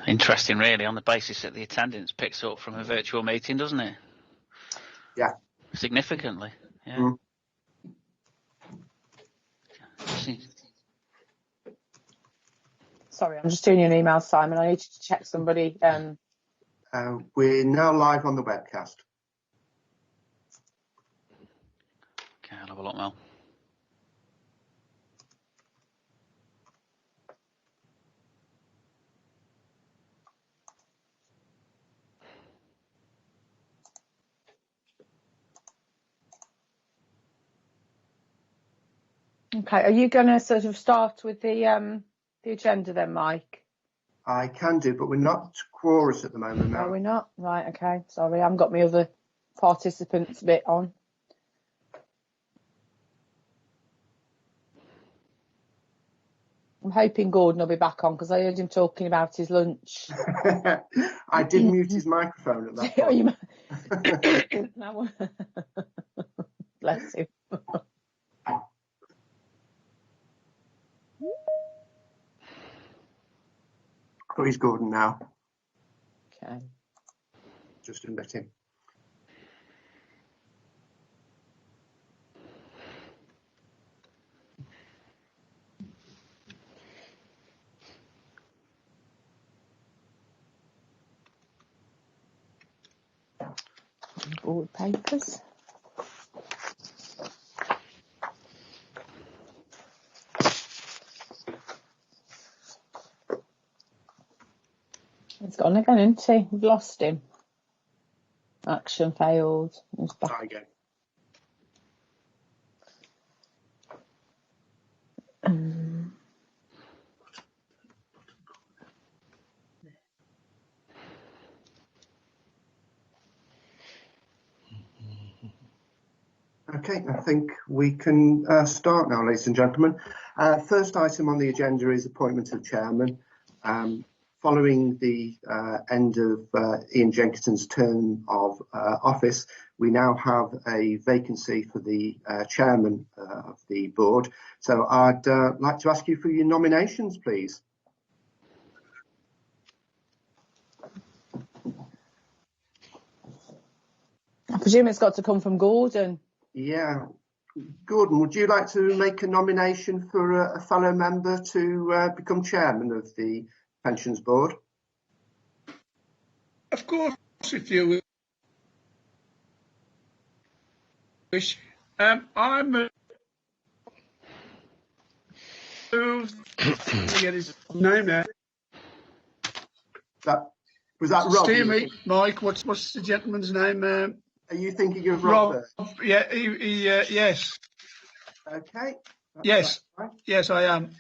Interesting, really, on the basis that the attendance picks up from a virtual meeting, doesn't it? Yeah. Significantly, yeah. Mm. Sorry, I'm just doing you an email, Simon. I need you to check somebody. We're now live on the webcast. Okay, I'll have a look, Mel. Okay, are you going to sort of start with the agenda then, Mike? I can do, but we're not quorus at the moment now. Are we not? Right, okay. Sorry, I haven't got my other participants bit on. I'm hoping Gordon will be back on because I heard him talking about his lunch. I did mute his microphone at that point. No. Bless him. Oh, he's Gordon now. Okay. Just admit him. Board papers. He's gone again, isn't he? We've lost him. Action failed. He's back. Try again. Okay, I think we can start now, ladies and gentlemen. First item on the agenda is appointment of chairman. Following the end of Ian Jenkinson's term of office, we now have a vacancy for the chairman of the board. So I'd like to ask you for your nominations, please. I presume it's got to come from Gordon. Yeah. Gordon, would you like to make a nomination for a fellow member to become chairman of the Pensions Board? Of course, if you wish. I'm forget his name now. Was that Rob? Steer Mike. What's the gentleman's name? Are you thinking of Rob? Yeah. Yes. Okay. Yes. Right. Yes, I am.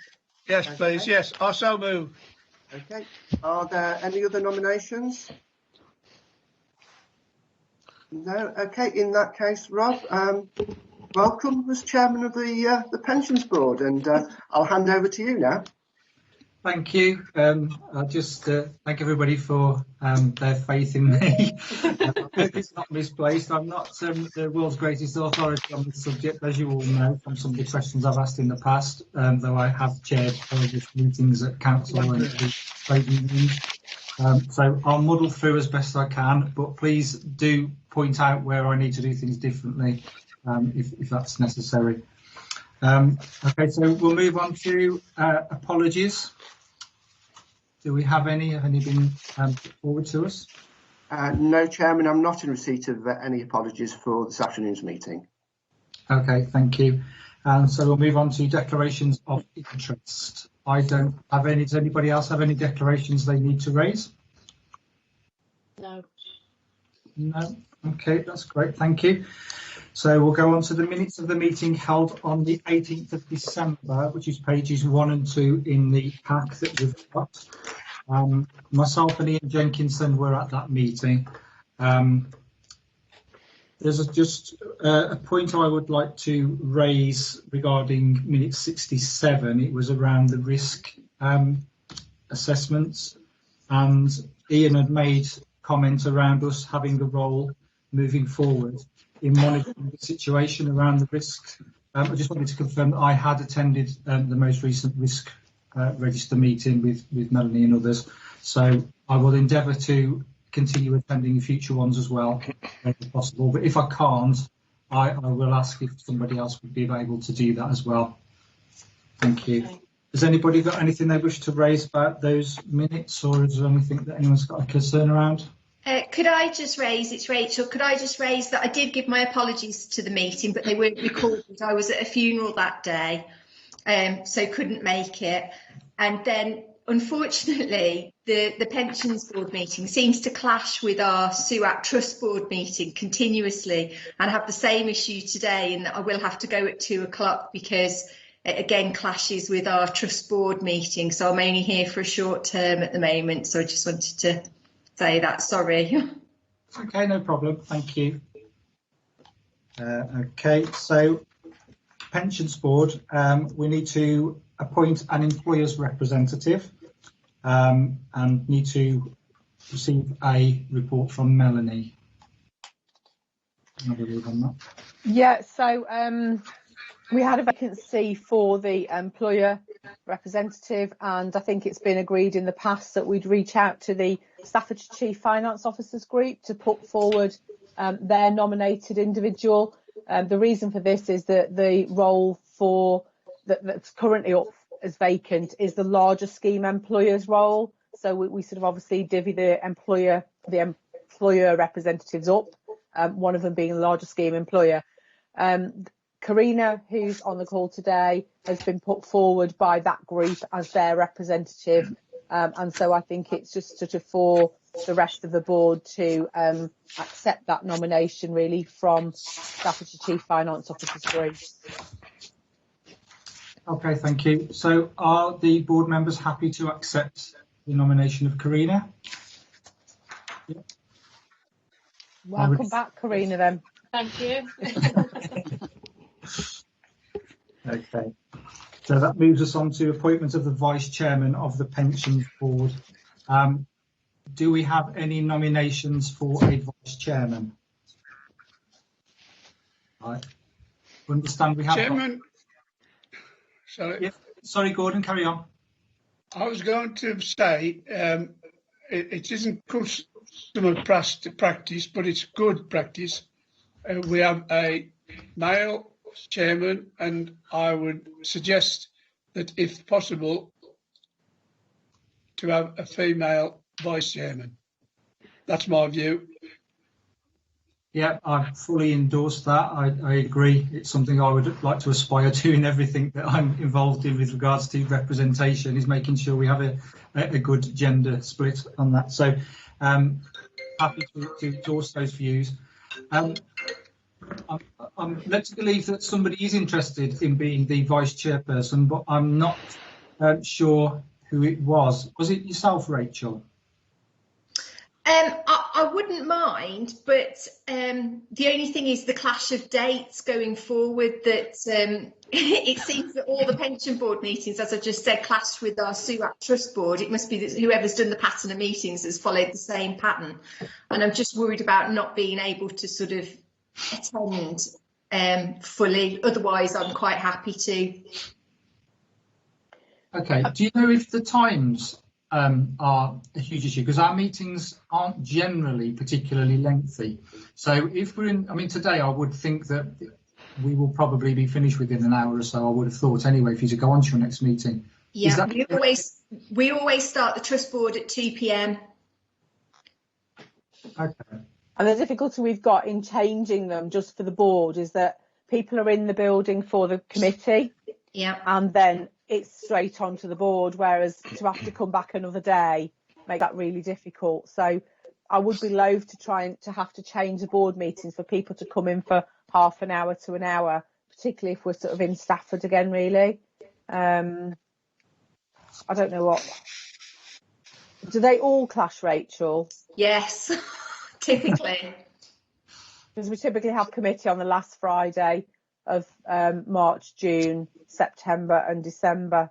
Yes, okay. Please. Yes, I so move. Okay. Are there any other nominations? No. Okay. In that case, Rob, welcome as chairman of the Pensions Board, and I'll hand over to you now. Thank you. I'll just thank everybody for their faith in me. It's not misplaced. I'm not the world's greatest authority on this subject, as you all know from some of the questions I've asked in the past, though I have chaired meetings at council and trade unions. So I'll muddle through as best I can, but please do point out where I need to do things differently if that's necessary. Okay, so we'll move on to apologies. Do we have any? Have any been put forward to us? No, Chairman, I'm not in receipt of any apologies for this afternoon's meeting. Okay, thank you. So we'll move on to declarations of interest. I don't have any. Does anybody else have any declarations they need to raise? No. No. Okay, that's great. Thank you. So we'll go on to the minutes of the meeting held on the 18th of December, which is pages 1 and 2 in the pack that we've got. Myself and Ian Jenkinson were at that meeting. There's just a point I would like to raise regarding minute 67. It was around the risk assessments, and Ian had made comment around us having a role moving forward in monitoring the situation around the risk. I just wanted to confirm that I had attended the most recent risk register meeting with Melanie and others. So I will endeavour to continue attending future ones as well, if possible. But if I can't, I will ask if somebody else would be able to do that as well. Thank you. Has anybody got anything they wish to raise about those minutes, or is there anything that anyone's got a concern around? Could I just raise, it's Rachel, could I just raise that I did give my apologies to the meeting, but they weren't recorded. I was at a funeral that day, so couldn't make it. And then, unfortunately, the Pensions Board meeting seems to clash with our SUAC Trust Board meeting continuously, and have the same issue today, in that I will have to go at 2 o'clock because it again clashes with our Trust Board meeting. So I'm only here for a short term at the moment, so I just wanted to say that, sorry. Okay, no problem, thank you. Okay, so Pensions Board, we need to appoint an employer's representative and need to receive a report from Melanie. Yeah, so we had a vacancy for the employer representative, and I think it's been agreed in the past that we'd reach out to the Staffordshire Chief Finance Officers Group to put forward their nominated individual. The reason for this is that the role that's currently up as vacant is the larger scheme employer's role. So we sort of obviously divvy the employer representatives up, one of them being a larger scheme employer. Karina, who's on the call today, has been put forward by that group as their representative, and so I think it's just sort of for the rest of the board to accept that nomination, really, from Staffordshire Chief Finance Officers Group. Okay, thank you. So are the board members happy to accept the nomination of Karina? Yeah. Welcome back, Karina, then. Thank you. Okay, so that moves us on to appointment of the Vice Chairman of the Pensions Board. Do we have any nominations for a Vice Chairman? I understand we have. Chairman, sorry. Yeah. Sorry, Gordon, carry on. I was going to say it isn't customary practice, but it's good practice. We have a male chairman, and I would suggest that, if possible, to have a female vice chairman. That's my view. Yeah, I fully endorse that. I agree. It's something I would like to aspire to in everything that I'm involved in with regards to representation, is making sure we have a good gender split on that. So happy to endorse those views. I'm led to believe that somebody is interested in being the vice chairperson, but I'm not sure who it was. Was it yourself, Rachel? I wouldn't mind, but the only thing is the clash of dates going forward, that it seems that all the pension board meetings, as I just said, clash with our SUAC Trust Board. It must be that whoever's done the pattern of meetings has followed the same pattern. And I'm just worried about not being able to sort of attend fully. Otherwise, I'm quite happy to. Okay. Do you know if the times are a huge issue? Because our meetings aren't generally particularly lengthy. So if we're in, I mean, today I would think that we will probably be finished within an hour or so, I would have thought anyway, for you to go on to your next meeting. Yeah, we always start the Trust Board at 2 p.m. Okay. And the difficulty we've got in changing them just for the board is that people are in the building for the committee, yeah, and then it's straight on to the board, whereas to have to come back another day make that really difficult. So I would be loath to try to have to change the board meetings for people to come in for half an hour to an hour, particularly if we're sort of in Stafford again, really. I don't know what. Do they all clash, Rachel? Yes, typically. Because we typically have committee on the last Friday of March, June, September and December.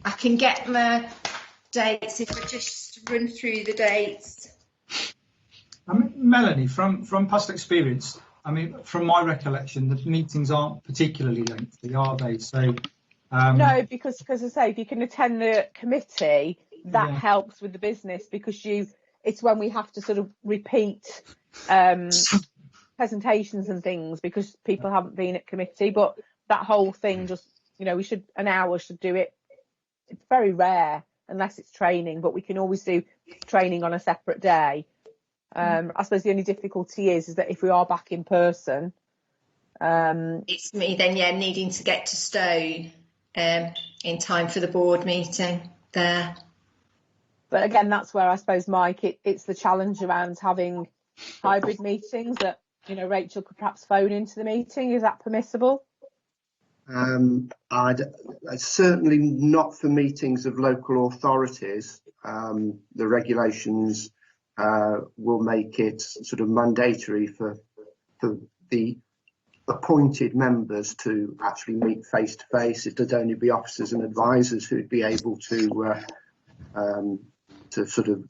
I can get my dates if I just run through the dates. Melanie, from past experience, I mean, from my recollection, the meetings aren't particularly lengthy, are they? So no, because as I say, if you can attend the committee, that Yeah. helps with the business, because it's when we have to sort of repeat presentations and things because people haven't been at committee. But that whole thing, just an hour should do it. It's very rare unless it's training, but we can always do training on a separate day. I suppose the only difficulty is that if we are back in person, it's me then, needing to get to Stone in time for the board meeting there. But again, that's where I suppose, Mike, it's the challenge around having hybrid meetings that, Rachel could perhaps phone into the meeting. Is that permissible? I'd certainly not for meetings of local authorities. The regulations will make it sort of mandatory for the appointed members to actually meet face to face. It'd only be officers and advisors who'd be able to sort of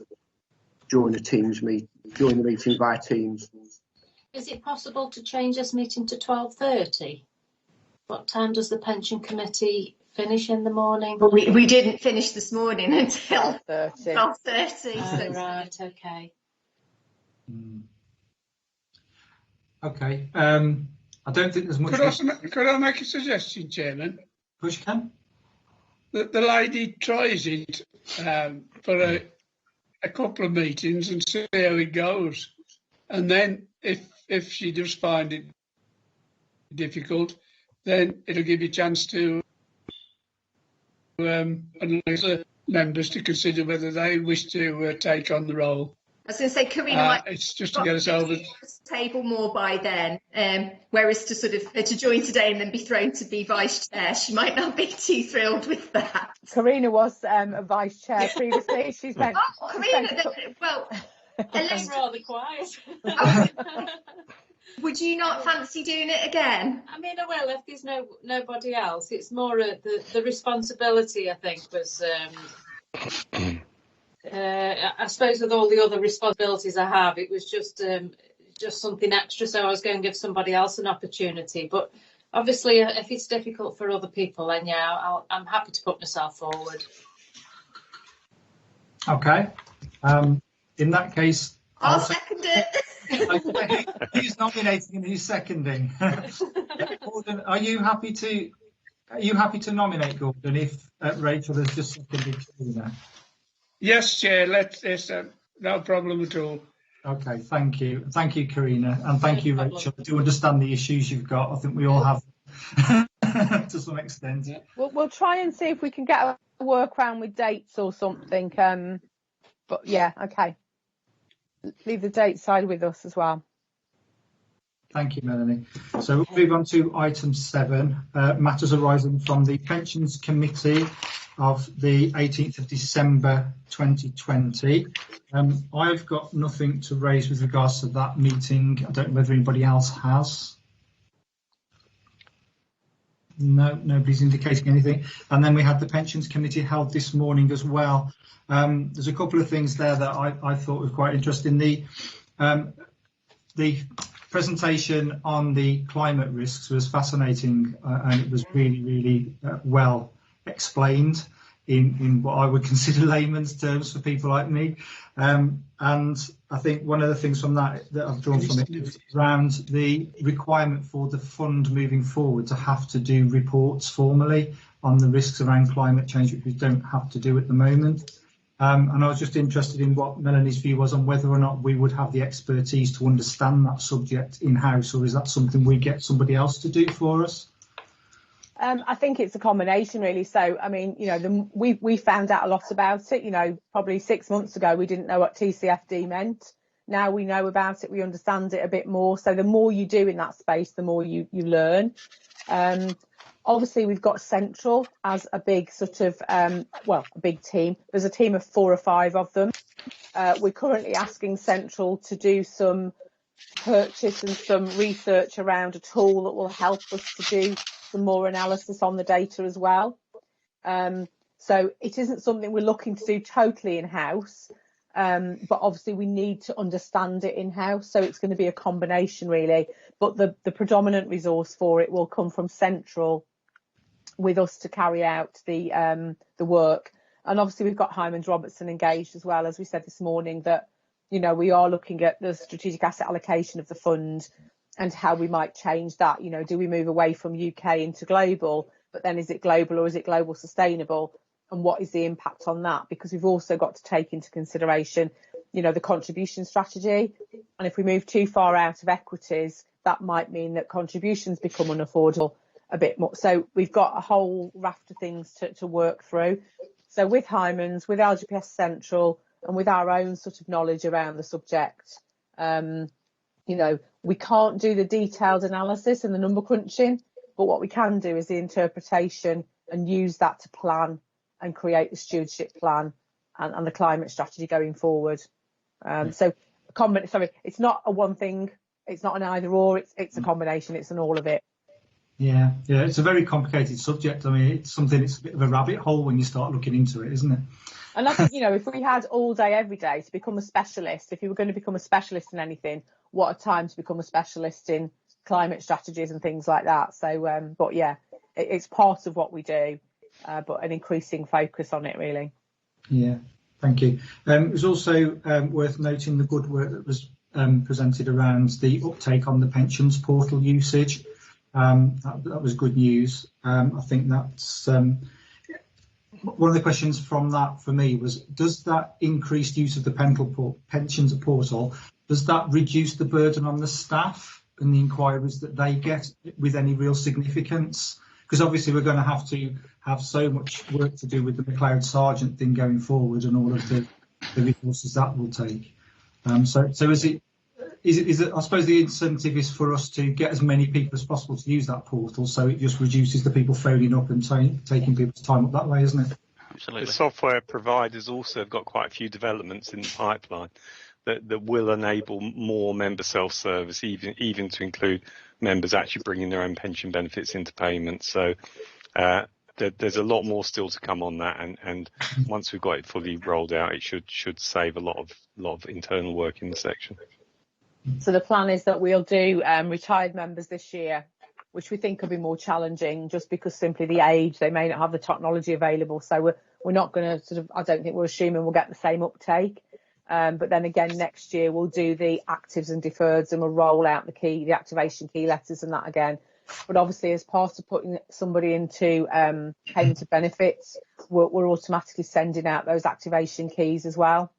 join the meeting via Teams. Is it possible to change this meeting to 12:30? What time does the pension committee finish in the morning? Well, we didn't finish this morning until 12:30. 12:30. Oh, right, okay. Okay. I don't think there's much. Could I make a suggestion, Chairman? Push can. The lady tries it for a couple of meetings and see how it goes, and then if she does find it difficult, then it'll give you a chance to other members to consider whether they wish to take on the role. I was going to say, Karina, it's just to get us over the table more by then. Whereas to sort of to join today and then be thrown to be vice chair, she might not be too thrilled with that. Karina was a vice chair previously. She's meant. Karina, well, She's rather quiet. Would you not fancy doing it again? I mean, I will if there's nobody else. It's more the responsibility, I think, was. I suppose with all the other responsibilities I have, it was just something extra. So I was going to give somebody else an opportunity. But obviously, if it's difficult for other people, then I'm happy to put myself forward. Okay. In that case, I'll second it. Who's nominating and who's seconding? Gordon, are you happy to nominate Gordon if Rachel has just seconded Karina? Yes, Chair. No problem at all. Okay, thank you, Karina, and thank you, Rachel. I do understand the issues you've got. I think we all have to some extent. We'll try and see if we can get a workaround with dates or something. But yeah, okay. Leave the date side with us as well. Thank you, Melanie. So we'll move on to item 7, matters arising from the Pensions Committee of the 18th of December 2020. I've got nothing to raise with regards to that meeting. I don't know whether anybody else has. No, nobody's indicating anything. And then we had the Pensions Committee held this morning as well. There's a couple of things there that I thought were quite interesting. The presentation on the climate risks was fascinating, and it was really, really well explained in what I would consider layman's terms for people like me. And I think one of the things from that I've drawn from it is around the requirement for the fund moving forward to have to do reports formally on the risks around climate change, which we don't have to do at the moment. And I was just interested in what Melanie's view was on whether or not we would have the expertise to understand that subject in-house, or is that something we get somebody else to do for us? I think it's a combination, really. So, I mean, we found out a lot about it. Probably 6 months ago, we didn't know what TCFD meant. Now we know about it, we understand it a bit more. So the more you do in that space, the more you learn. Obviously, we've got Central as a big sort of, a big team. There's a team of 4 or 5 of them. We're currently asking Central to do some purchase and some research around a tool that will help us to do some more analysis on the data as well. So it isn't something we're looking to do totally in-house. but obviously we need to understand it in-house, so it's going to be a combination really, but the predominant resource for it will come from central with us to carry out the work. And obviously we've got Hymans Robertson engaged as well, as we said this morning, that, you know, we are looking at the strategic asset allocation of the fund and how we might change that. You know, do we move away from UK into global, but then is it global or is it global sustainable? And what is the impact on that? Because we've also got to take into consideration, you know, the contribution strategy. And if we move too far out of equities, that might mean that contributions become unaffordable a bit more. So we've got a whole raft of things to work through. So with Hymans, with LGPS Central, and with our own sort of knowledge around the subject, you know, we can't do the detailed analysis and the number crunching, but what we can do is the interpretation and use that to plan and create the stewardship plan and the climate strategy going forward. So, it's not a one thing, it's not an either or, it's a combination, it's an all of it. Yeah, it's a very complicated subject. I mean, it's something, it's a bit of a rabbit hole when you start looking into it, isn't it? And I think, you know, if we had all day, every day to become a specialist, if you were going to become a specialist in anything, what a time to become a specialist in climate strategies and things like that. So, but yeah, it's part of what we do, but an increasing focus on it, really. Yeah, thank you. It was also worth noting the good work that was presented around the uptake on the pensions portal usage. That was good news. I think that's one of the questions from that for me was, does that increased use of the pensions portal, does that reduce the burden on the staff and the inquiries that they get with any real significance? Because obviously we're going to have so much work to do with the McLeod Sargent thing going forward and all of the resources that will take. So is it, I suppose the incentive is for us to get as many people as possible to use that portal, so it just reduces the people phoning up and taking people's time up that way, isn't it? Absolutely. The software providers also have got quite a few developments in the pipeline that will enable more member self-service, even to include members actually bringing their own pension benefits into payment. So there's a lot more still to come on that, and once we've got it fully rolled out, it should save a lot of internal work in the section. So the plan is that we'll do retired members this year, which we think will be more challenging just because simply the age, they may not have the technology available. So we're not going to I don't think we're assuming we'll get the same uptake. But then again, next year we'll do the actives and deferreds and we'll roll out the activation key letters and that again. But obviously, as part of putting somebody into payment of benefits, we're automatically sending out those activation keys as well.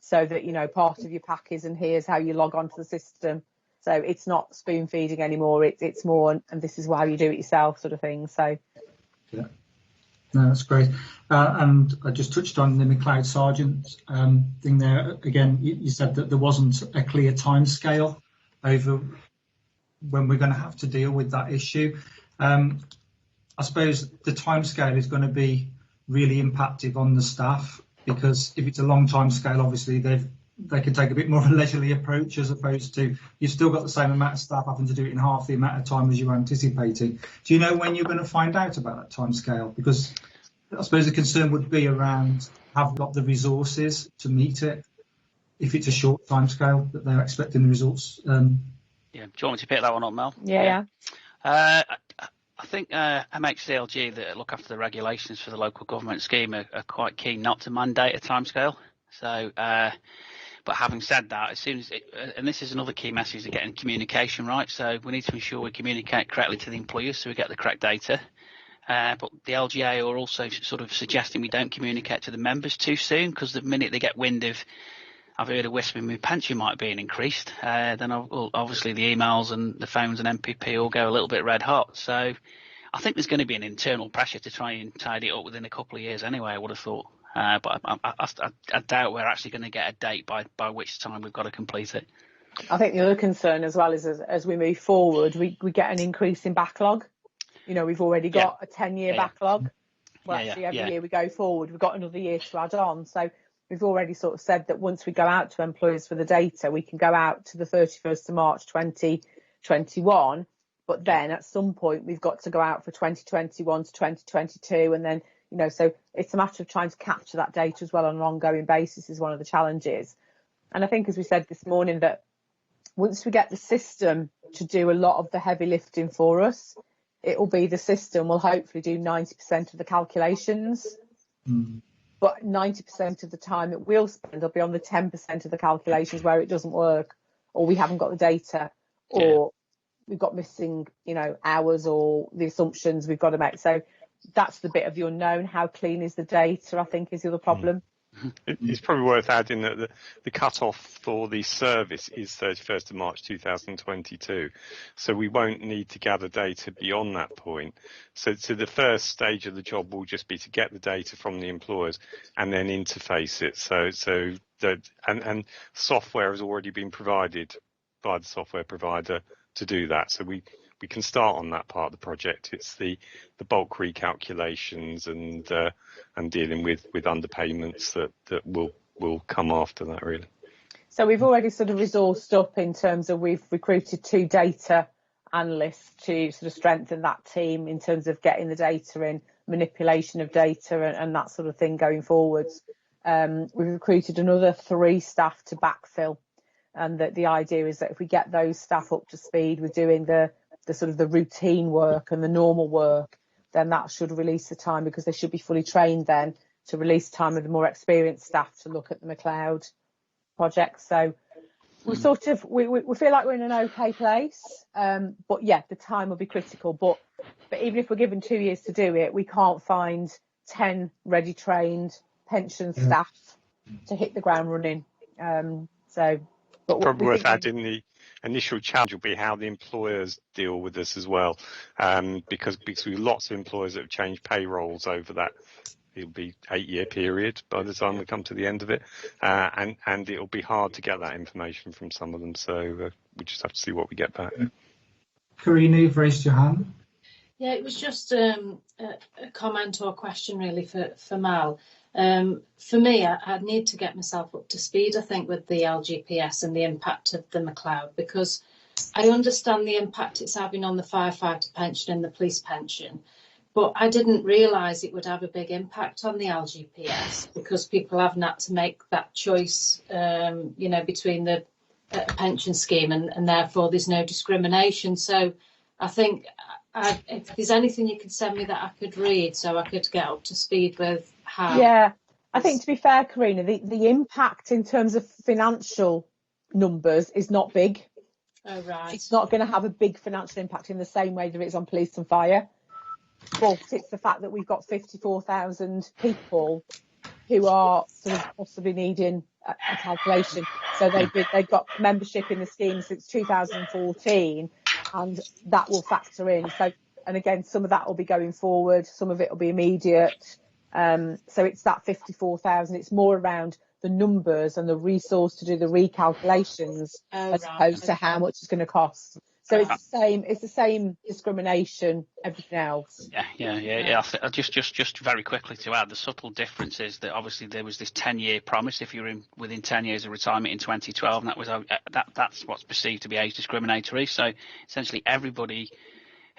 So that, you know, part of your pack is, and here's how you log onto the system. So it's not spoon feeding anymore. It's more, and this is how you do it yourself, sort of thing. So yeah, no, that's great. And I just touched on the McLeod Sargent thing there. Again, you said that there wasn't a clear timescale over when we're going to have to deal with that issue. I suppose the timescale is going to be really impactful on the staff, because if it's a long time scale, obviously they can take a bit more of a leisurely approach, as opposed to you've still got the same amount of staff having to do it in half the amount of time as you were anticipating. Do you know when you're going to find out about that time scale? Because I suppose the concern would be around, have got the resources to meet it if it's a short time scale that they're expecting the results. Yeah, do you want me to pick that one up, Mel? Yeah. I think MHCLG that look after the regulations for the local government scheme are quite keen not to mandate a timescale. So, but having said that, as soon as and this is another key message of getting communication right. So we need to ensure we communicate correctly to the employers so we get the correct data. But the LGA are also sort of suggesting we don't communicate to the members too soon, because the minute they get wind of, I've heard a whisper my pension might be increased, then obviously the emails and the phones and MPP all go a little bit red hot. So I think there's going to be an internal pressure to try and tidy it up within a couple of years anyway, I would have thought. But I doubt we're actually going to get a date by which time we've got to complete it. I think the other concern as well is as we move forward, we get an increase in backlog. You know, we've already got a 10-year backlog. Well, actually, every year we go forward, we've got another year to add on. So we've already sort of said that once we go out to employers for the data, we can go out to the 31st of March 2021. But then at some point, we've got to go out for 2021 to 2022. And then, so it's a matter of trying to capture that data as well on an ongoing basis is one of the challenges. And I think, as we said this morning, that once we get the system to do a lot of the heavy lifting for us, it will be the system will hopefully do 90% of the calculations. But 90% of the time it will spend will be on the 10% of the calculations where it doesn't work, or we haven't got the data, or we've got missing, hours, or the assumptions we've got to make. So that's the bit of the unknown. How clean is the data, I think, is the other problem. It's probably worth adding that the cut-off for the service is 31st of March 2022, so we won't need to gather data beyond that point. So the first stage of the job will just be to get the data from the employers and then interface it. And software has already been provided by the software provider to do that. So we can start on that part of the project. It's the bulk recalculations and dealing with underpayments that will come after that, really. So we've already sort of resourced up in terms of we've recruited 2 data analysts to sort of strengthen that team in terms of getting the data in, manipulation of data and that sort of thing going forwards. We've recruited another 3 staff to backfill, and that the idea is that if we get those staff up to speed with doing the sort of the routine work and the normal work, then that should release the time, because they should be fully trained then to release time with the more experienced staff to look at the McLeod project. So we sort of we feel like we're in an okay place, but yeah, the time will be critical. But even if we're given 2 years to do it, we can't find 10 ready trained pension staff to hit the ground running. But probably worth adding, the initial challenge will be how the employers deal with this as well, because we have lots of employers that have changed payrolls over that. It'll be 8-year period by the time we come to the end of it, and it'll be hard to get that information from some of them. So we just have to see what we get back. Karina, you've raised your hand. Yeah, it was just a comment or a question really for Mal. For me, I need to get myself up to speed, I think, with the LGPS and the impact of the McLeod, because I understand the impact it's having on the firefighter pension and the police pension, but I didn't realise it would have a big impact on the LGPS, because people haven't had to make that choice, between the pension scheme, and therefore there's no discrimination. So I think if there's anything you could send me that I could read so I could get up to speed with how. Yeah, I think, to be fair, Karina, the impact in terms of financial numbers is not big. Oh, right. It's not going to have a big financial impact in the same way that it's on police and fire. But it's the fact that we've got 54,000 people who are sort of possibly needing a calculation. So they've got membership in the scheme since 2014, and that will factor in. So, and again, some of that will be going forward, some of it will be immediate. So it's that 54,000. It's more around the numbers and the resource to do the recalculations as opposed to how much it's going to cost. So it's the same discrimination, everything else. Yeah. Just very quickly to add, the subtle difference is that obviously there was this 10-year promise if you were within 10 years of retirement in 2012, and that's what's perceived to be age discriminatory. So essentially everybody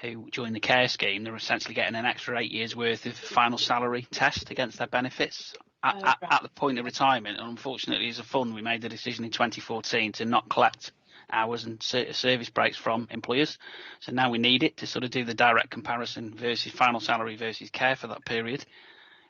who joined the care scheme, they're essentially getting an extra 8 years worth of final salary test against their benefits at the point of retirement. And unfortunately, as a fund, we made the decision in 2014 to not collect hours and service breaks from employers. So now we need it to sort of do the direct comparison versus final salary versus care for that period.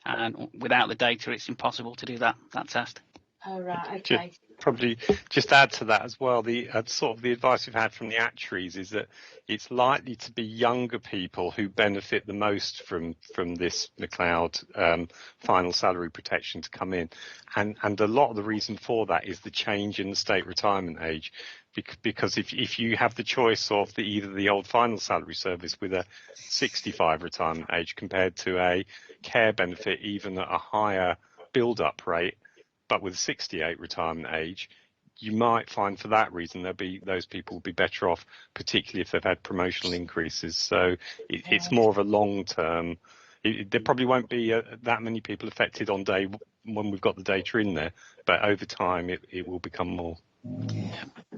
And without the data, it's impossible to do that test. Oh, right, okay. Probably just add to that as well, the sort of the advice we've had from the actuaries is that it's likely to be younger people who benefit the most from this McLeod final salary protection to come in, and a lot of the reason for that is the change in the state retirement age, because if you have the choice of either the old final salary service with a 65 retirement age compared to a care benefit even at a higher build-up rate, but with 68 retirement age, you might find for that reason those people will be better off, particularly if they've had promotional increases. So it's more of a long term. There probably won't be that many people affected on day when we've got the data in there, but over time it will become more.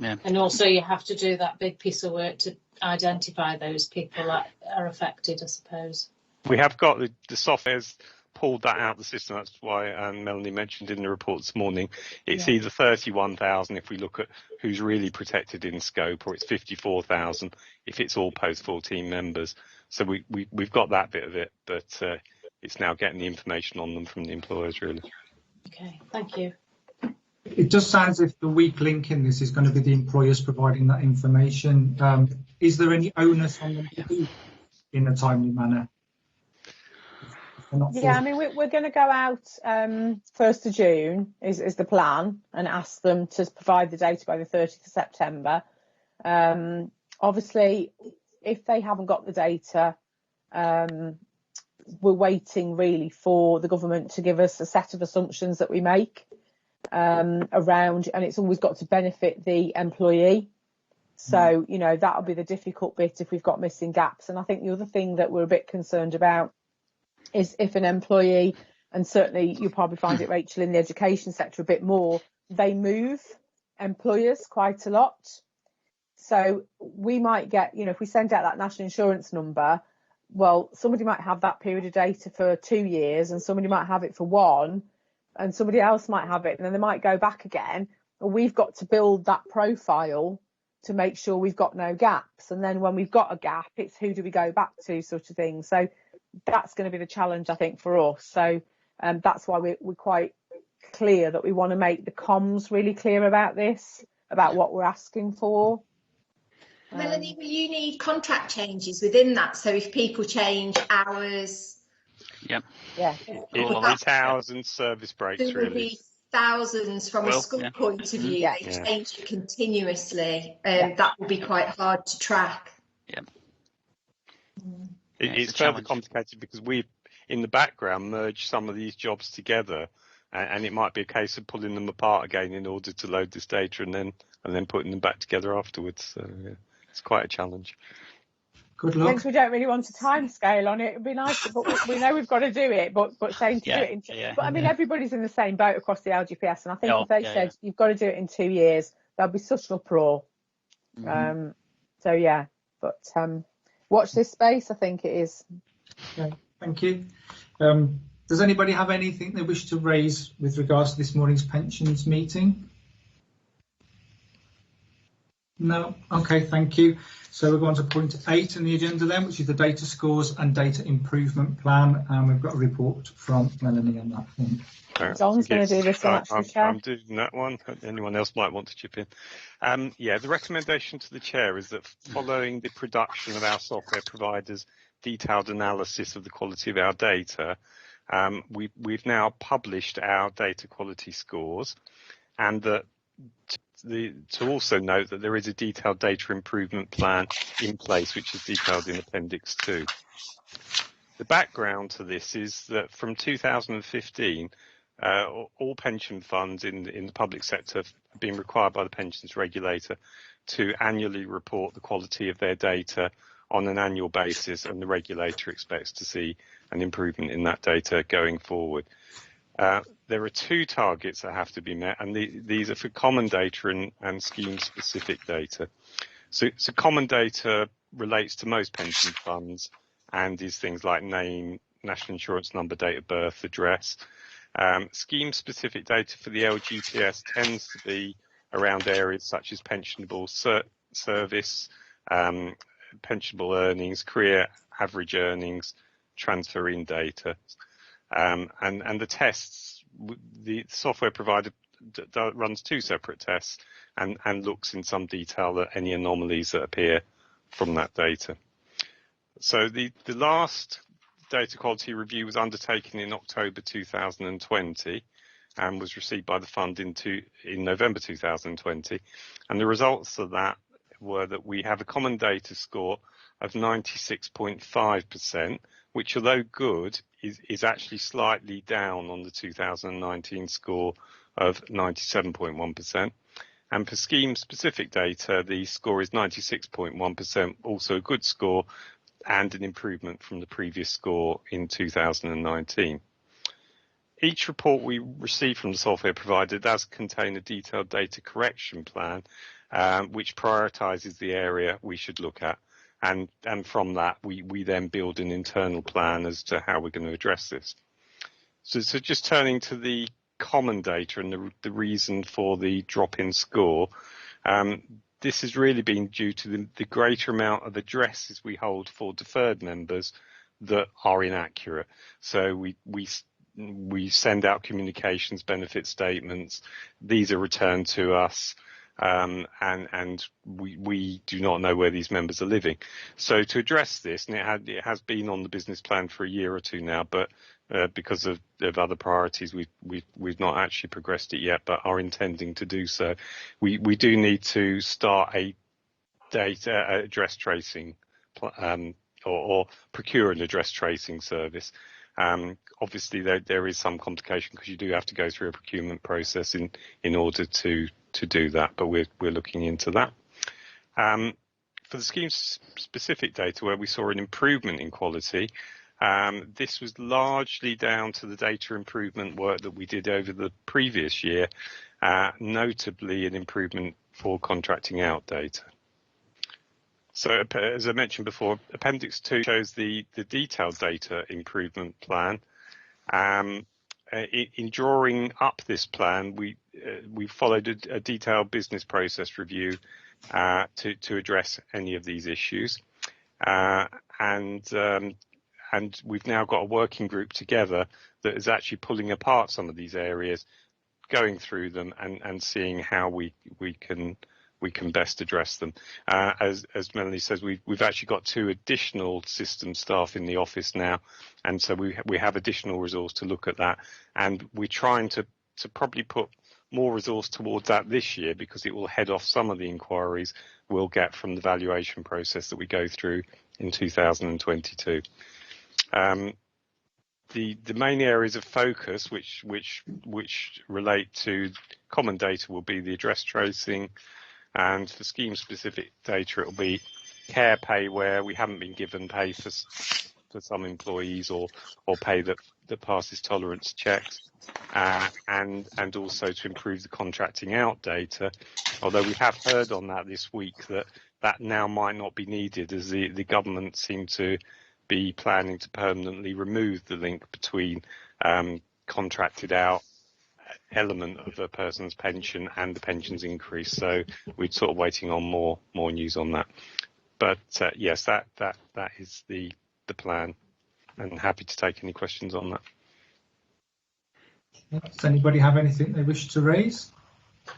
Yeah. And also you have to do that big piece of work to identify those people that are affected, I suppose. We have got the software's pulled that out of the system. That's why Melanie mentioned in the report this morning, it's either 31,000 if we look at who's really protected in scope, or it's 54,000 if it's all post 14 members. So we've got that bit of it, but it's now getting the information on them from the employers, really. Okay, thank you. It just sounds as if the weak link in this is going to be the employers providing that information. Is there any onus on them to do in a timely manner? Yeah, I mean, we're going to go out 1st of June is the plan, and ask them to provide the data by the 30th of September. Obviously, if they haven't got the data, we're waiting really for the government to give us a set of assumptions that we make around, and it's always got to benefit the employee. So, you know, that'll be the difficult bit if we've got missing gaps. And I think the other thing that we're a bit concerned about is if an employee, and certainly you'll probably find it, Rachel, in the education sector a bit more, they move employers quite a lot. So we might get, you know, if we send out that national insurance number, well, somebody might have that period of data for 2 years, and somebody might have it for 1, and somebody else might have it, and then they might go back again. And we've got to build that profile to make sure we've got no gaps. And then when we've got a gap, it's who do we go back to, sort of thing. So that's going to be the challenge, I think, for us. So that's why we're quite clear that we want to make the comms really clear about this, about what we're asking for. Melanie, will you need contract changes within that? So if people change hours, Yeah, It's hours and service breaks, there will really. be thousands from a school point of view. They change it continuously. That will be quite hard to track. It's further complicated because we, in the background, merged some of these jobs together, and it might be a case of pulling them apart again in order to load this data and then putting them back together afterwards. So it's quite a challenge. Good luck. Since we don't really want a time scale on it, it'd be nice, but we know we've got to do it, but saying to do it but I mean, everybody's in the same boat across the LGPS, and I think if they said you've got to do it in 2 years, there'll be such an uproar. So yeah, but watch this space, I think it is. Okay, thank you. Does anybody have anything they wish to raise with regards to this morning's pensions meeting? No. Okay, thank you. So we're going to point 8 in the agenda then, which is the data scores and data improvement plan, and we've got a report from Melanie on that one. John's going to do this one, actually, Chair. I'm doing that one. Anyone else might want to chip in. The recommendation to the Chair is that following the production of our software providers' detailed analysis of the quality of our data, we've now published our data quality scores, and that to also note that there is a detailed data improvement plan in place, which is detailed in Appendix 2. The background to this is that from 2015, all pension funds in the public sector have been required by the pensions regulator to annually report the quality of their data on an annual basis, and the regulator expects to see an improvement in that data going forward. There are 2 targets that have to be met, and these are for common data and scheme-specific data. So common data relates to most pension funds and is things like name, national insurance number, date of birth, address. Scheme-specific data for the LGPS tends to be around areas such as pensionable service, pensionable earnings, career average earnings, transfer-in data. And the tests, the software provider runs 2 separate tests and looks in some detail at any anomalies that appear from that data. So the last data quality review was undertaken in October 2020 and was received by the fund in November 2020. And the results of that were that we have a common data score of 96.5%, which, although good, is actually slightly down on the 2019 score of 97.1%. And for scheme-specific data, the score is 96.1%, also a good score and an improvement from the previous score in 2019. Each report we receive from the software provider does contain a detailed data correction plan, which prioritises the area we should look at. And from that, we then build an internal plan as to how we're going to address this. So just turning to the common data and the reason for the drop in score, this has really been due to the greater amount of addresses we hold for deferred members that are inaccurate. So we send out communications benefit statements. These are returned to us, and we do not know where these members are living. So to address this, and it has been on the business plan for a year or two now, but because of other priorities, we've not actually progressed it yet, but are intending to do so. We do need to start a address tracing or procure an address tracing service. Obviously, there is some complication because you do have to go through a procurement process in order to do that, but we're looking into that. For the scheme specific data where we saw an improvement in quality, this was largely down to the data improvement work that we did over the previous year, notably an improvement for contracting out data. So as I mentioned before, Appendix 2 shows the detailed data improvement plan. In drawing up this plan, we followed a detailed business process review to address any of these issues, and we've now got a working group together that is actually pulling apart some of these areas, going through them and seeing how we can best address them. As Melanie says, we've actually got 2 additional system staff in the office now, and so we have additional resource to look at that, and we're trying to probably put more resource towards that this year because it will head off some of the inquiries we'll get from the valuation process that we go through in 2022. The main areas of focus which relate to common data will be the address tracing, and for scheme specific data it will be care pay where we haven't been given pay for some employees or pay that passes tolerance checks, and also to improve the contracting out data, although we have heard on that this week that now might not be needed as the government seem to be planning to permanently remove the link between contracted out element of a person's pension and the pensions increase. So we're sort of waiting on more news on that. But yes, that is the plan, and happy to take any questions on that. Does anybody have anything they wish to raise? I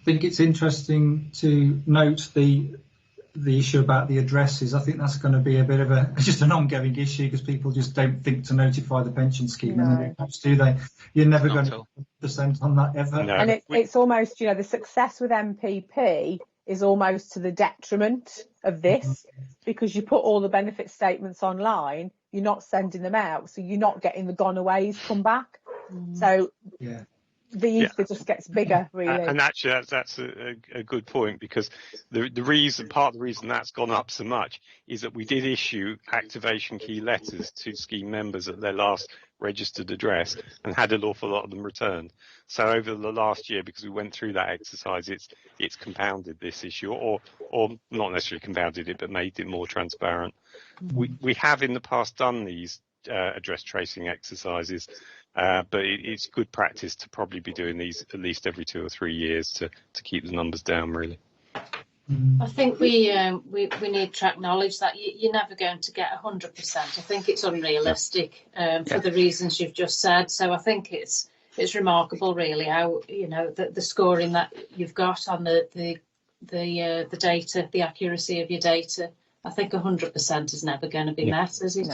think it's interesting to note the issue about the addresses. I think that's going to be a bit of just an ongoing issue because people just don't think to notify the pension scheme, and they don't, do they? You're never going to 100% on that ever. No. And it's almost, the success with MPP is almost to the detriment of this, because you put all the benefit statements online, you're not sending them out, so you're not getting the gone aways come back. So the ether just gets bigger, really. And actually, that's a good point, because part of the reason that's gone up so much is that we did issue activation key letters to scheme members at their last registered address and had an awful lot of them returned. So over the last year, because we went through that exercise, it's compounded this issue, or not necessarily compounded it, but made it more transparent. We have in the past done these address tracing exercises, but it's good practice to probably be doing these at least every 2 or 3 years to keep the numbers down, really. I think we need to acknowledge that you're never going to get 100%. I think it's unrealistic for the reasons you've just said. So I think it's remarkable, really, how the scoring that you've got on the data, the accuracy of your data. I think 100% is never going to be met, is it?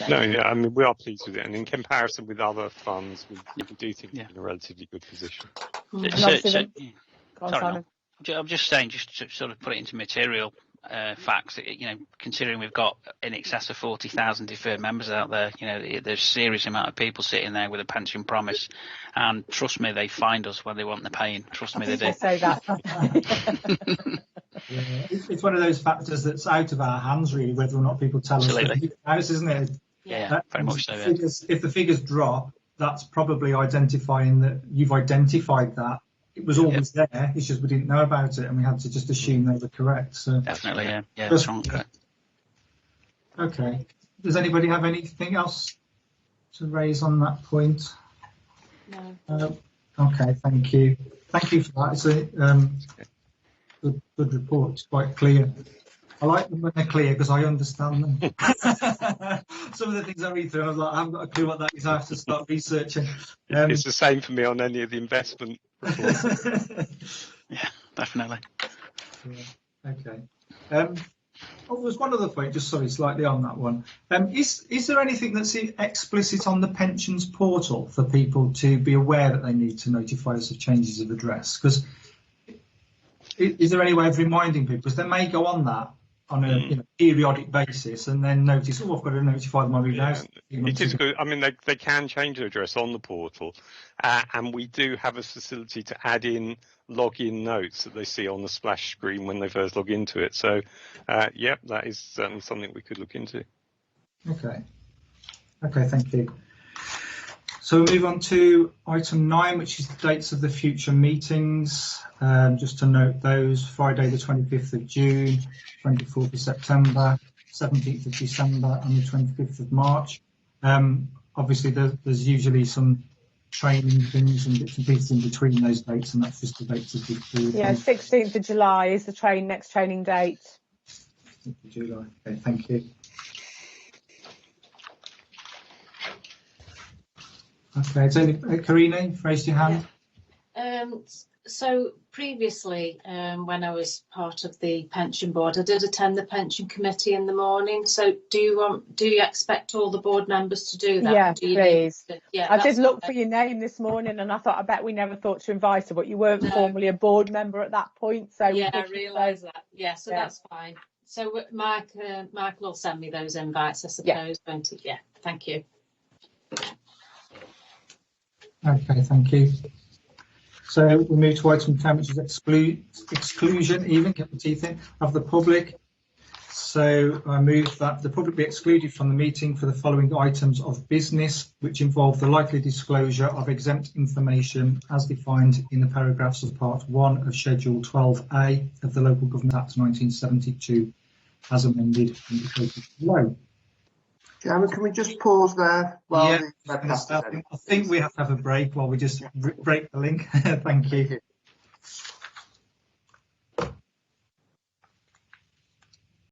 No, I mean, we are pleased with it, and in comparison with other funds, we do think we're in a relatively good position. I'm just saying, just to sort of put it into material facts, considering we've got in excess of 40,000 deferred members out there, there's a serious amount of people sitting there with a pension promise, and trust me, they find us when they want the paying. Trust me, they do. Say that. It's one of those factors that's out of our hands, really, whether or not people tell us, isn't it? Yeah, very much so. If the figures drop, that's probably identifying that you've identified that. It was always there, it's just we didn't know about it and we had to just assume they were correct. So definitely, yeah, that's wrong. Okay. Does anybody have anything else to raise on that point? No. Okay, thank you. Thank you for that. It's a good report. It's quite clear. I like them when they're clear because I understand them. Some of the things I read through, I was like, I haven't got a clue what that is. I have to start researching. It's the same for me on any of the investment reports. Yeah, definitely. Yeah, okay. Oh, there's one other point, just sorry, slightly on that one. Is there anything that's explicit on the pensions portal for people to be aware that they need to notify us of changes of address? Because is there any way of reminding people? Because they may go on that on a periodic basis and then notice, oh, I've got to notify them every day. It is good. I mean, they can change their address on the portal, and we do have a facility to add in login notes that they see on the splash screen when they first log into it. So, yep, that is certainly something we could look into. Okay. Okay, thank you. So we'll move on to item 9, which is the dates of the future meetings. Just to note those: Friday the 25th of June, 24th of September, 17th of December and the 25th of March. Obviously there's usually some training things and bits and pieces in between those dates, and that's just the dates of the Yeah, 16th of July is the next training date. 16th of July. Okay, thank you. Okay, so Karina, you've raised your hand. So previously, when I was part of the pension board, I did attend the pension committee in the morning. So do you expect all the board members to do that? Yeah, please. Yeah, I did look for your name this morning, and I thought, I bet we never thought to invite her, but you weren't formally a board member at that point. So yeah, I realise that. Yeah, so that's fine. So Mike will send me those invites, I suppose, won't he? Yeah, thank you. Okay, thank you. So we move to item 10, which is exclusion, get the teeth in, of the public. So I move that the public be excluded from the meeting for the following items of business, which involve the likely disclosure of exempt information as defined in the paragraphs of Part 1 of Schedule 12A of the Local Government Act 1972, as amended and quoted below. Chairman, can we just pause there while the I think we have to have a break while we just break the link. Thank you.